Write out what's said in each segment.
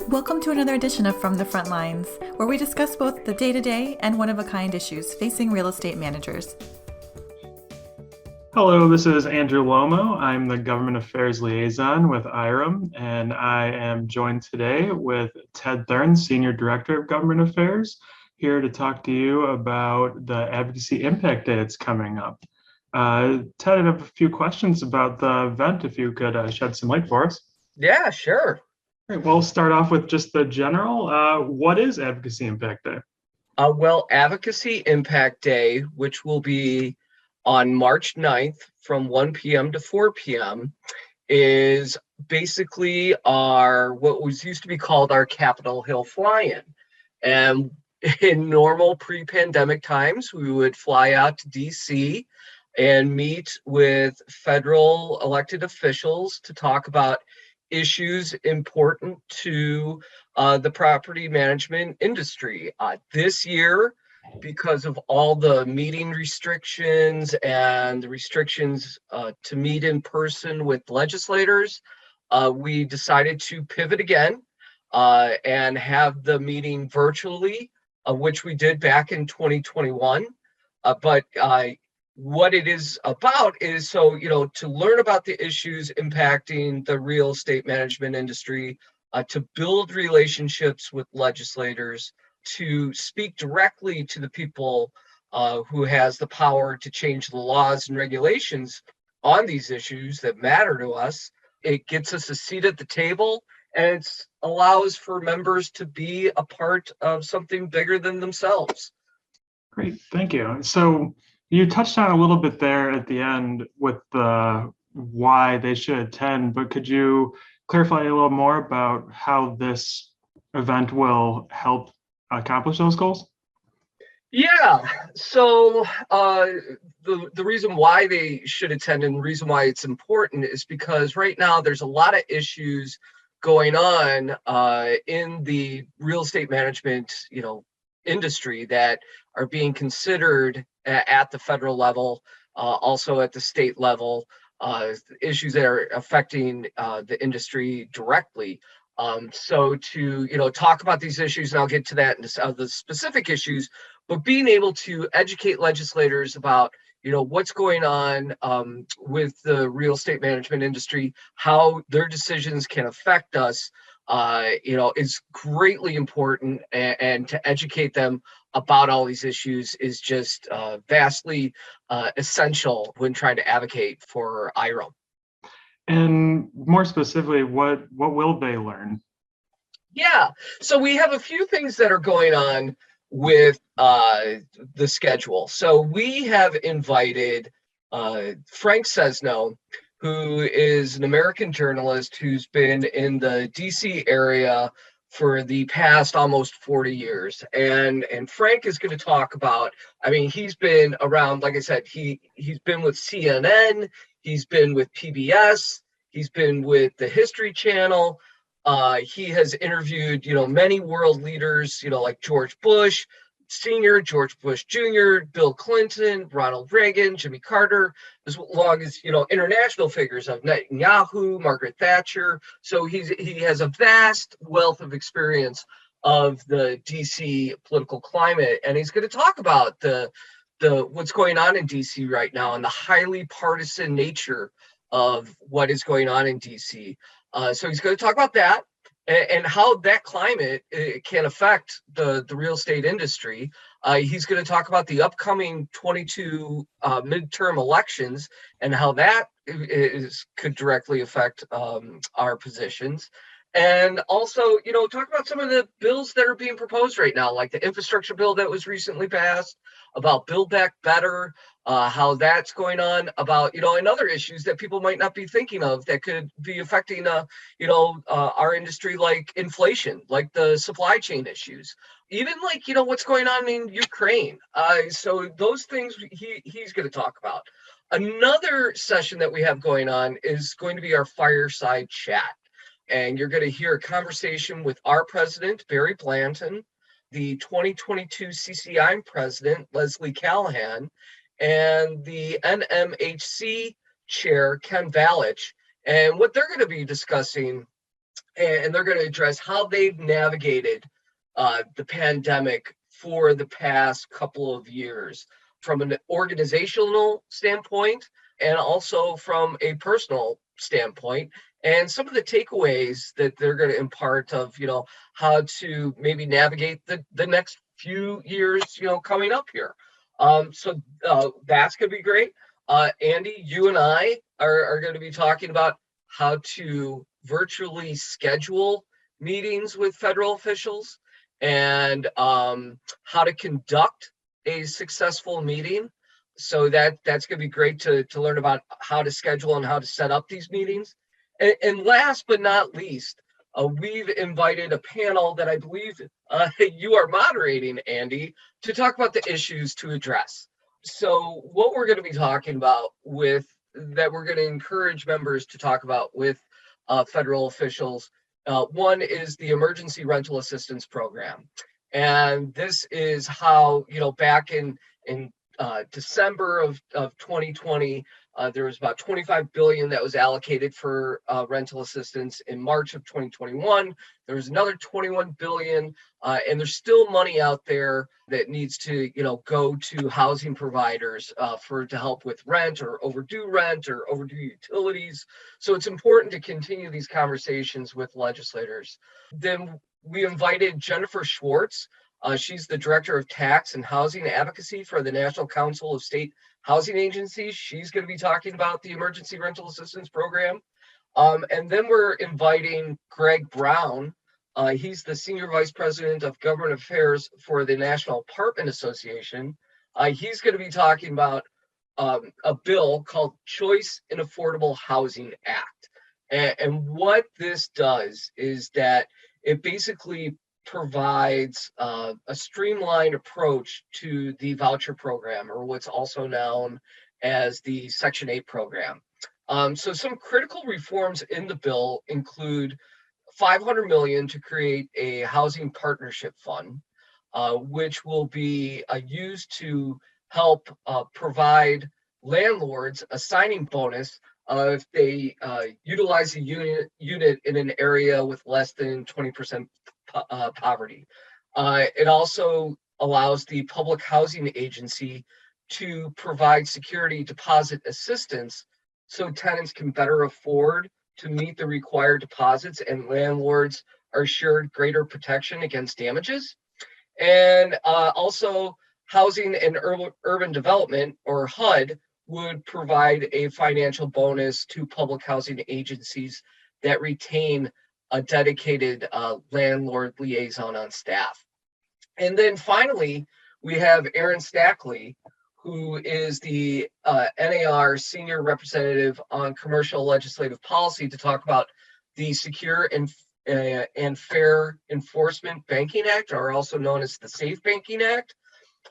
Welcome to another edition of From the Front Lines, where we discuss both the day-to-day and one-of-a-kind issues facing real estate managers. Hello, this is Andrew Lomo. I'm the Government Affairs Liaison with IREM, and I am joined today with Ted Thurn, Senior Director of Government Affairs, here to talk to you about the Advocacy Impact Day that's coming up. Ted, I have a few questions about the event, if you could shed some light for us. Yeah, sure. All right, we'll start off with just the general. What is Advocacy Impact Day? Advocacy Impact Day, which will be on March 9th from 1 p.m. to 4 p.m., is basically what was used to be called our Capitol Hill fly-in. And in normal pre-pandemic times, we would fly out to DC and meet with federal elected officials to talk about issues important to the property management industry. This year, because of all the meeting restrictions and the restrictions to meet in person with legislators, we decided to pivot again and have the meeting virtually, which we did back in 2021. But what it is about is to learn about the issues impacting the real estate management industry, to build relationships with legislators, to speak directly to the people who has the power to change the laws and regulations on these issues that matter to us. It gets us a seat at the table, and it allows for members to be a part of something bigger than themselves. Great, thank you. So you touched on a little bit there at the end with the why they should attend, but could you clarify a little more about how this event will help accomplish those goals? Yeah, so the reason why they should attend and the reason why it's important is because right now there's a lot of issues going on in the real estate management, industry that are being considered at the federal level, also at the state level, issues that are affecting the industry directly. So to talk about these issues, and I'll get to that in the specific issues, but being able to educate legislators about what's going on with the real estate management industry, how their decisions can affect us, is greatly important, and to educate them about all these issues is just vastly essential when trying to advocate for IREM. And more specifically, what will they learn? Yeah, so we have a few things that are going on with the schedule. So we have invited Frank Sesno, who is an American journalist who's been in the DC area for the past almost 40 years. And Frank is going to talk about, he's been around, like I said, he's been with CNN, he's been with PBS, he's been with the History Channel. He has interviewed, many world leaders, like George Bush Sr., George Bush Jr., Bill Clinton, Ronald Reagan, Jimmy Carter, as long as, international figures of Netanyahu, Margaret Thatcher. So he has a vast wealth of experience of the DC political climate. And he's going to talk about the what's going on in DC right now and the highly partisan nature of what is going on in DC. So he's going to talk about that and how that climate can affect the real estate industry. He's going to talk about the upcoming 22 midterm elections and how that could directly affect our positions. And also, talk about some of the bills that are being proposed right now, like the infrastructure bill that was recently passed, about Build Back Better, how that's going on, about, and other issues that people might not be thinking of that could be affecting, our industry, like inflation, like the supply chain issues, even like, what's going on in Ukraine. So those things he's going to talk about. Another session that we have going on is going to be our fireside chat. And you're going to hear a conversation with our president, Barry Blanton, the 2022 CCI president, Leslie Callahan, and the NMHC chair, Ken Valich. And what they're going to be discussing and they're going to address how they've navigated the pandemic for the past couple of years from an organizational standpoint and also from a personal standpoint, and some of the takeaways that they're going to impart of how to maybe navigate the next few years coming up here. So that's going to be great. Andy, you and I are going to be talking about how to virtually schedule meetings with federal officials and how to conduct a successful meeting. So that's going to be great to learn about how to schedule and how to set up these meetings. And last but not least, we've invited a panel that I believe you are moderating, Andy, to talk about the issues to address. So what we're going to be talking about we're going to encourage members to talk about with federal officials. One is the Emergency Rental Assistance Program. And this is how, back in December of 2020, there was about $25 billion that was allocated for rental assistance. In March of 2021, there was another $21 billion, and there's still money out there that needs to, go to housing providers to help with rent or overdue utilities. So it's important to continue these conversations with legislators. Then we invited Jennifer Schwartz. She's the Director of Tax and Housing Advocacy for the National Council of State Housing Agencies. She's going to be talking about the Emergency Rental Assistance Program. And then we're inviting Greg Brown. He's the Senior Vice President of Government Affairs for the National Apartment Association. He's going to be talking about a bill called Choice in Affordable Housing Act. And what this does is that it basically provides a streamlined approach to the voucher program, or what's also known as the Section 8 program. So some critical reforms in the bill include $500 million to create a housing partnership fund, which will be used to help provide landlords a signing bonus if they utilize a unit in an area with less than 20% poverty. It also allows the Public Housing Agency to provide security deposit assistance so tenants can better afford to meet the required deposits and landlords are assured greater protection against damages. And also Housing and Urban Development, or HUD, would provide a financial bonus to public housing agencies that retain a dedicated landlord liaison on staff. And then finally, we have Aaron Stackley, who is the NAR Senior Representative on Commercial Legislative Policy, to talk about the Secure and Fair Enforcement Banking Act, or also known as the Safe Banking Act.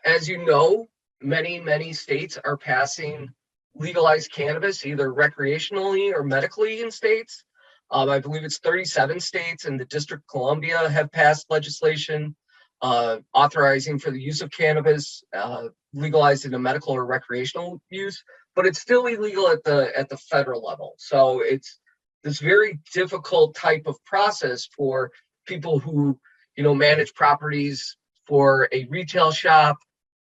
As you know, many states are passing legalized cannabis, either recreationally or medically in states. I believe it's 37 states and the District of Columbia have passed legislation authorizing for the use of cannabis, legalized in a medical or recreational use, but it's still illegal at the federal level. So it's this very difficult type of process for people who, manage properties for a retail shop,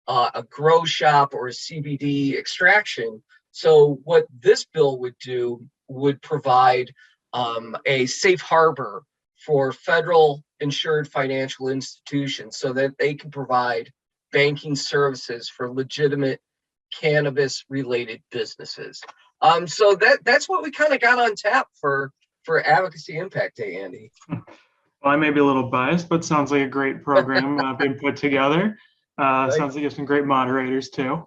a grow shop, or a CBD extraction. So what this bill would do would provide a safe harbor for federal insured financial institutions so that they can provide banking services for legitimate cannabis related businesses. So that's what we kind of got on tap for Advocacy Impact Day, Andy. Well, I may be a little biased, but sounds like a great program being put together. Sounds like you have some great moderators too.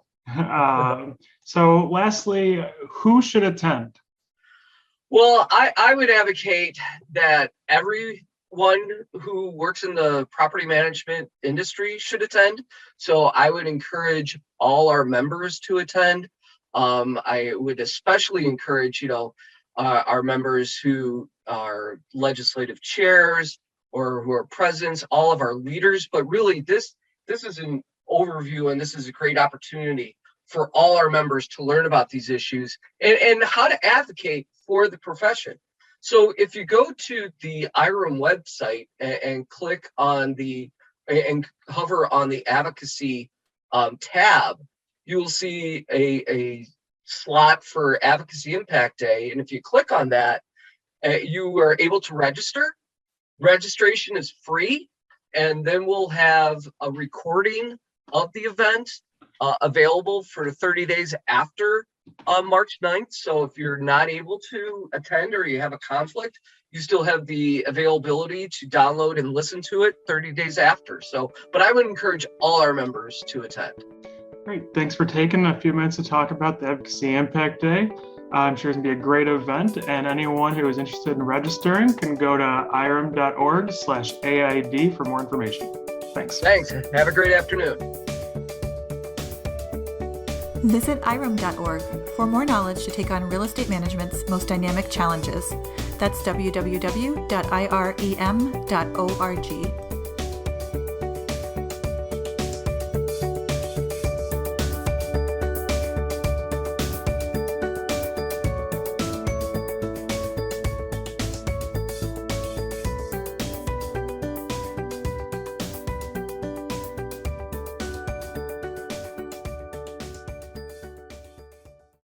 So lastly, who should attend? Well, I would advocate that everyone who works in the property management industry should attend. So I would encourage all our members to attend. I would especially encourage, our members who are legislative chairs or who are presidents, all of our leaders. But really, this is an overview, and this is a great opportunity for all our members to learn about these issues and how to advocate for the profession. So if you go to the IREM website and click on and hover on the advocacy tab, you will see a slot for Advocacy Impact Day. And if you click on that, you are able to register. Registration is free. And then we'll have a recording of the event available for 30 days after March 9th. So if you're not able to attend or you have a conflict, you still have the availability to download and listen to it 30 days after. So, but I would encourage all our members to attend. Great. Thanks for taking a few minutes to talk about the Advocacy Impact Day. I'm sure it's going to be a great event, and anyone who is interested in registering can go to irem.org/AID for more information. Thanks. Thanks. Have a great afternoon. Visit irem.org for more knowledge to take on real estate management's most dynamic challenges. That's www.irem.org.